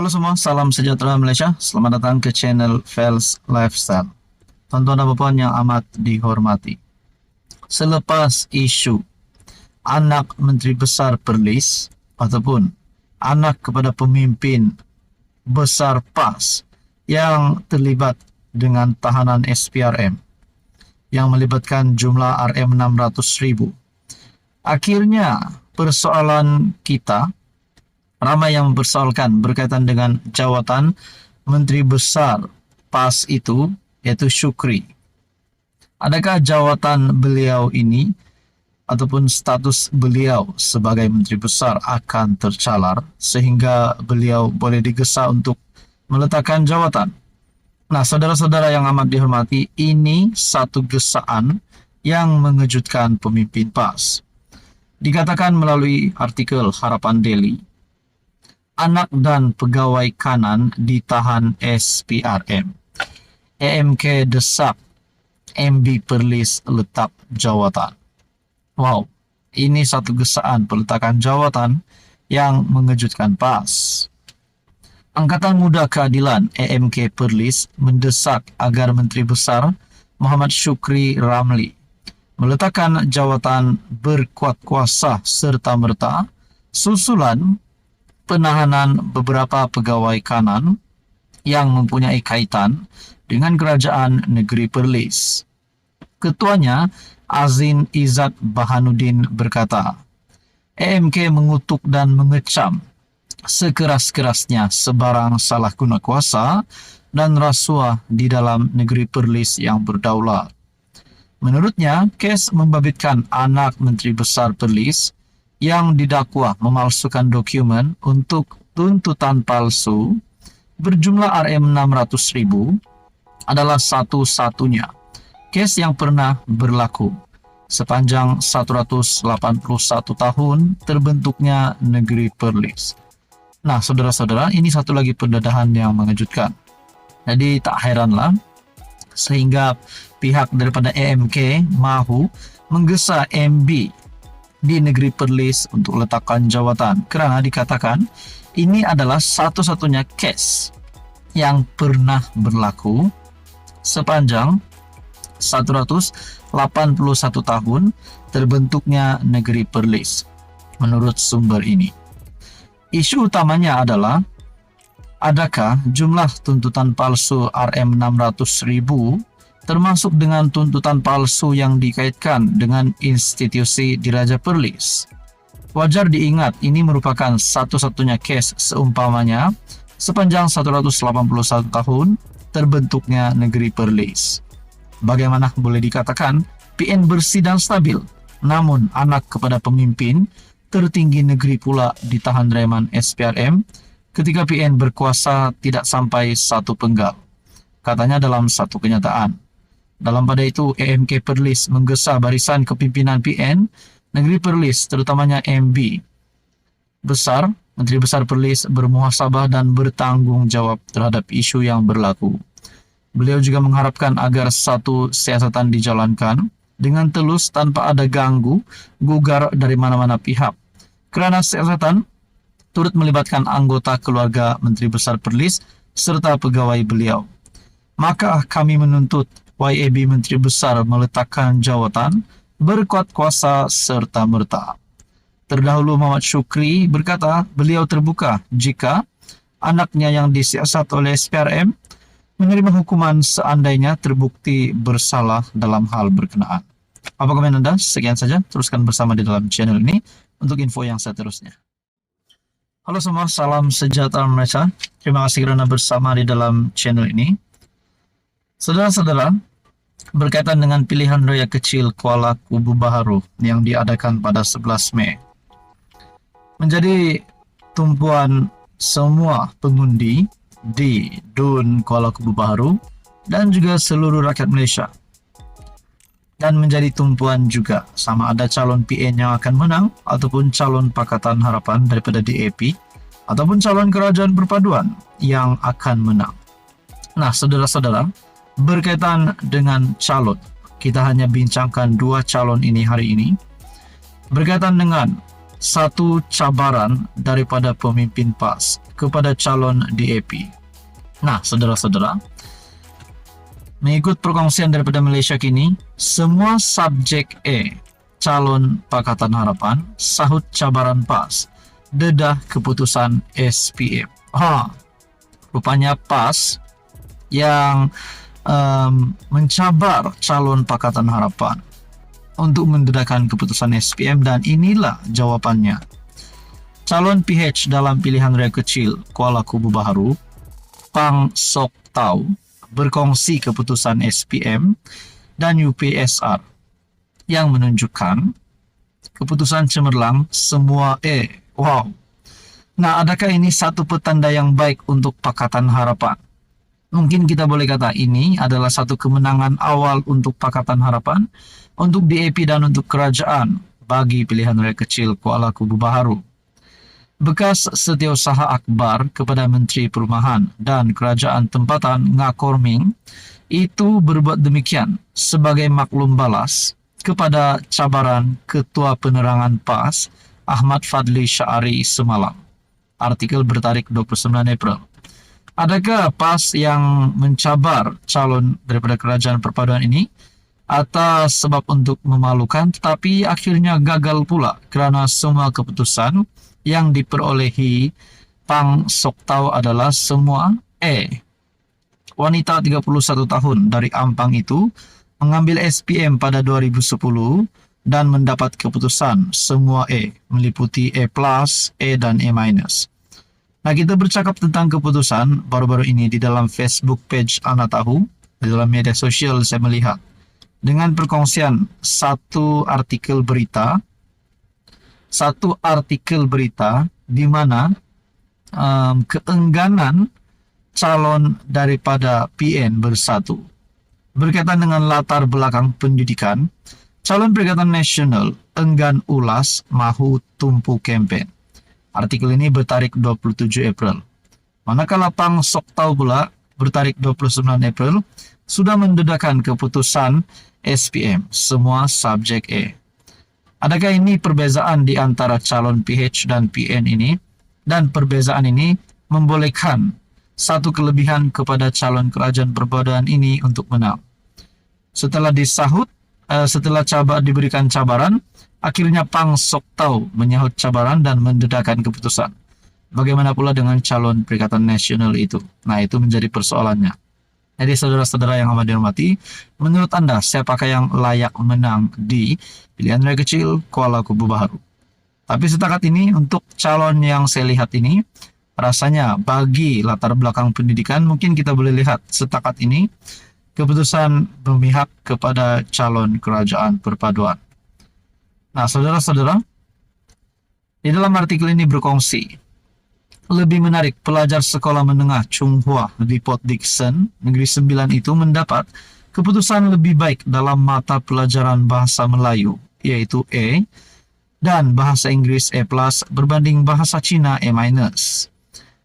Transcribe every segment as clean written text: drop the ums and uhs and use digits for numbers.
Halo semua, salam sejahtera Malaysia. Selamat datang ke channel Fels Lifestyle. Tuan-tuan dan puan yang amat dihormati. Selepas isu anak Menteri Besar Perlis ataupun anak kepada pemimpin besar PAS yang terlibat dengan tahanan SPRM yang melibatkan jumlah RM 600,000. Akhirnya persoalan kita ramai yang mempersoalkan berkaitan dengan jawatan Menteri Besar PAS itu, yaitu Syukri. Adakah jawatan beliau ini ataupun status beliau sebagai Menteri Besar akan tercalar sehingga beliau boleh digesa untuk meletakkan jawatan? Nah, saudara-saudara yang amat dihormati, ini satu gesaan yang mengejutkan pemimpin PAS. Dikatakan melalui artikel Harapan Daily, anak dan pegawai kanan ditahan SPRM. AMK desak MB Perlis letak jawatan. Wow, ini satu gesaan peletakan jawatan yang mengejutkan PAS. Angkatan Muda Keadilan AMK Perlis mendesak agar Menteri Besar Muhammad Syukri Ramli meletakkan jawatan berkuat kuasa serta-merta susulan penahanan beberapa pegawai kanan yang mempunyai kaitan dengan Kerajaan Negeri Perlis. Ketuanya, Azin Izzat Bahanuddin berkata, AMK mengutuk dan mengecam sekeras-kerasnya sebarang salah guna kuasa dan rasuah di dalam Negeri Perlis yang berdaulat. Menurutnya, kes membabitkan anak Menteri Besar Perlis yang didakwa memalsukan dokumen untuk tuntutan palsu berjumlah RM 600,000 adalah satu-satunya kes yang pernah berlaku sepanjang 181 tahun terbentuknya Negeri Perlis. Nah, saudara-saudara, ini satu lagi pendedahan yang mengejutkan. Jadi tak heranlah sehingga pihak daripada AMK mahu menggesa MB di Negeri Perlis untuk letakkan jawatan kerana dikatakan ini adalah satu-satunya kes yang pernah berlaku sepanjang 181 tahun terbentuknya Negeri Perlis menurut sumber ini. Isu utamanya adalah adakah jumlah tuntutan palsu RM 600,000 termasuk dengan tuntutan palsu yang dikaitkan dengan institusi Diraja Perlis. Wajar diingat ini merupakan satu-satunya kes seumpamanya sepanjang 181 tahun terbentuknya Negeri Perlis. Bagaimana boleh dikatakan PN bersih dan stabil, namun anak kepada pemimpin tertinggi negeri pula ditahan reman SPRM ketika PN berkuasa tidak sampai satu penggal, katanya dalam satu kenyataan. Dalam pada itu, AMK Perlis menggesa barisan kepimpinan PN Negeri Perlis, terutamanya MB Besar, Menteri Besar Perlis bermuhasabah dan bertanggung jawab terhadap isu yang berlaku. Beliau juga mengharapkan agar satu siasatan dijalankan dengan telus tanpa ada ganggu, gugar dari mana-mana pihak. Kerana siasatan turut melibatkan anggota keluarga Menteri Besar Perlis serta pegawai beliau. Maka kami menuntut YAB Menteri Besar meletakkan jawatan berkuat kuasa serta-merta. Terdahulu Muhammad Syukri berkata beliau terbuka jika anaknya yang disiasat oleh SPRM menerima hukuman seandainya terbukti bersalah dalam hal berkenaan. Apa komen Anda? Sekian saja, teruskan bersama di dalam channel ini untuk info yang seterusnya. Halo semua, salam sejahtera Malaysia. Terima kasih kerana bersama di dalam channel ini. Saudara-saudara, berkaitan dengan pilihan raya kecil Kuala Kubu Baharu yang diadakan pada 11 Mei. Menjadi tumpuan semua pengundi di DUN Kuala Kubu Baharu dan juga seluruh rakyat Malaysia. Dan menjadi tumpuan juga sama ada calon PN yang akan menang ataupun calon Pakatan Harapan daripada DAP ataupun calon Kerajaan Perpaduan yang akan menang. Nah, saudara-saudara, berkaitan dengan calon, kita hanya bincangkan dua calon ini hari ini. Berkaitan dengan satu cabaran daripada pemimpin PAS kepada calon DAP. Nah, saudara-saudara, mengikut perkongsian daripada Malaysia Kini, semua subjek E calon Pakatan Harapan sahut cabaran PAS dedah keputusan SPM. Rupanya PAS yang mencabar calon Pakatan Harapan untuk mendedahkan keputusan SPM, dan inilah jawabannya. Calon PH dalam pilihan raya kecil Kuala Kubu Baharu, Pang Sok Tau, berkongsi keputusan SPM dan UPSR yang menunjukkan keputusan cemerlang semua E. Wow. Nah, adakah ini satu petanda yang baik untuk Pakatan Harapan? Mungkin kita boleh kata ini adalah satu kemenangan awal untuk Pakatan Harapan, untuk DAP dan untuk kerajaan bagi pilihan raya kecil Kuala Kubu Baharu. Bekas setiausaha akbar kepada Menteri Perumahan dan Kerajaan Tempatan Ngakor Ming itu berbuat demikian sebagai maklum balas kepada cabaran Ketua Penerangan PAS Ahmad Fadli Syari semalam. Artikel bertarik 29 April. Adakah PAS yang mencabar calon daripada kerajaan perpaduan ini atas sebab untuk memalukan, tetapi akhirnya gagal pula kerana semua keputusan yang diperolehi Pang Sok Tau adalah semua E. Wanita 31 tahun dari Ampang itu mengambil SPM pada 2010 dan mendapat keputusan semua E, meliputi E+, E dan E-. Nah, kita bercakap tentang keputusan baru-baru ini di dalam Facebook page Ana Tahu, di dalam media sosial saya melihat dengan perkongsian satu artikel berita di mana keengganan calon daripada PN Bersatu berkaitan dengan latar belakang pendidikan. Calon Perikatan Nasional enggan ulas mahu tumpu kempen. Artikel ini bertarik 27 April. Manakala Pang Sok Tau pula bertarik 29 April sudah mendedahkan keputusan SPM semua subjek E. Adakah ini perbezaan di antara calon PH dan PN ini? Dan perbezaan ini membolehkan satu kelebihan kepada calon kerajaan perpaduan ini untuk menang. Setelah diberikan cabaran, akhirnya Pang Sok Tau menyahut cabaran dan mendedahkan keputusan. Bagaimana pula dengan calon Perikatan Nasional itu? Nah, itu menjadi persoalannya. Jadi saudara-saudara yang amat dihormati, menurut Anda siapakah yang layak menang di pilihan raya kecil Kuala Kubu Baharu? Tapi setakat ini untuk calon yang saya lihat ini, rasanya bagi latar belakang pendidikan mungkin kita boleh lihat setakat ini keputusan berpihak kepada calon kerajaan perpaduan. Nah, saudara-saudara, di dalam artikel ini berkongsi, lebih menarik pelajar sekolah menengah Chung Hua di Port Dickson, Negeri Sembilan itu mendapat keputusan lebih baik dalam mata pelajaran bahasa Melayu, yaitu E, dan bahasa Inggris E+, berbanding bahasa Cina E-.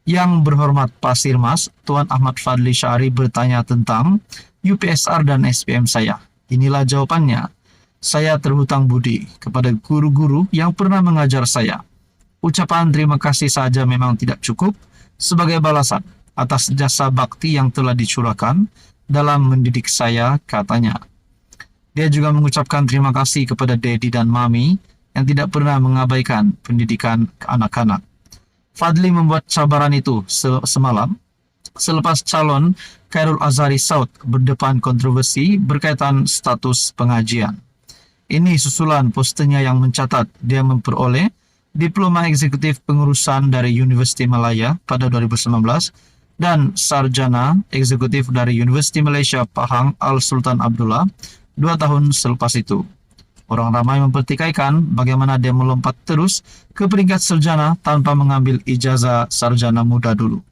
Yang berhormat Pasir Mas, Tuan Ahmad Fadli Syari bertanya tentang UPSR dan SPM saya. Inilah jawabannya. Saya terhutang budi kepada guru-guru yang pernah mengajar saya. Ucapan terima kasih saja memang tidak cukup sebagai balasan atas jasa bakti yang telah dicurahkan dalam mendidik saya, katanya. Dia juga mengucapkan terima kasih kepada Dedi dan Mami yang tidak pernah mengabaikan pendidikan anak-anak. Fadli membuat cabaran itu semalam selepas calon Khairul Azhari Saud berdepan kontroversi berkaitan status pengajian. Ini susulan posternya yang mencatat dia memperoleh Diploma Eksekutif Pengurusan dari Universiti Malaya pada 2019 dan Sarjana Eksekutif dari Universiti Malaysia Pahang Al-Sultan Abdullah 2 tahun selepas itu. Orang ramai mempertikaikan bagaimana dia melompat terus ke peringkat sarjana tanpa mengambil ijazah sarjana muda dulu.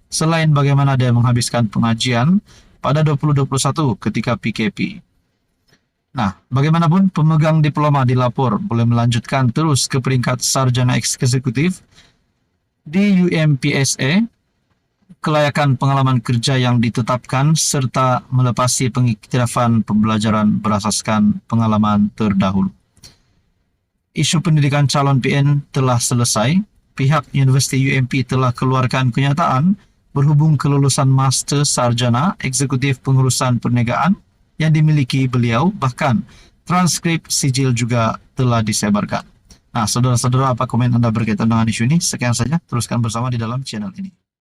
Selain bagaimana dia menghabiskan pengajian pada 2021 ketika PKP. Nah, bagaimanapun pemegang diploma dilapor boleh melanjutkan terus ke peringkat sarjana eksekutif di UMPSA, kelayakan pengalaman kerja yang ditetapkan serta melepasi pengiktirafan pembelajaran berasaskan pengalaman terdahulu. isu pendidikan calon PN telah selesai. Pihak Universiti UMP telah keluarkan kenyataan berhubung kelulusan Master Sarjana Eksekutif Pengurusan Perniagaan yang dimiliki beliau, bahkan transkrip sijil juga telah disebarkan. Nah, saudara-saudara, apa komen Anda berkaitan dengan isu ini? Sekian saja, teruskan bersama di dalam channel ini.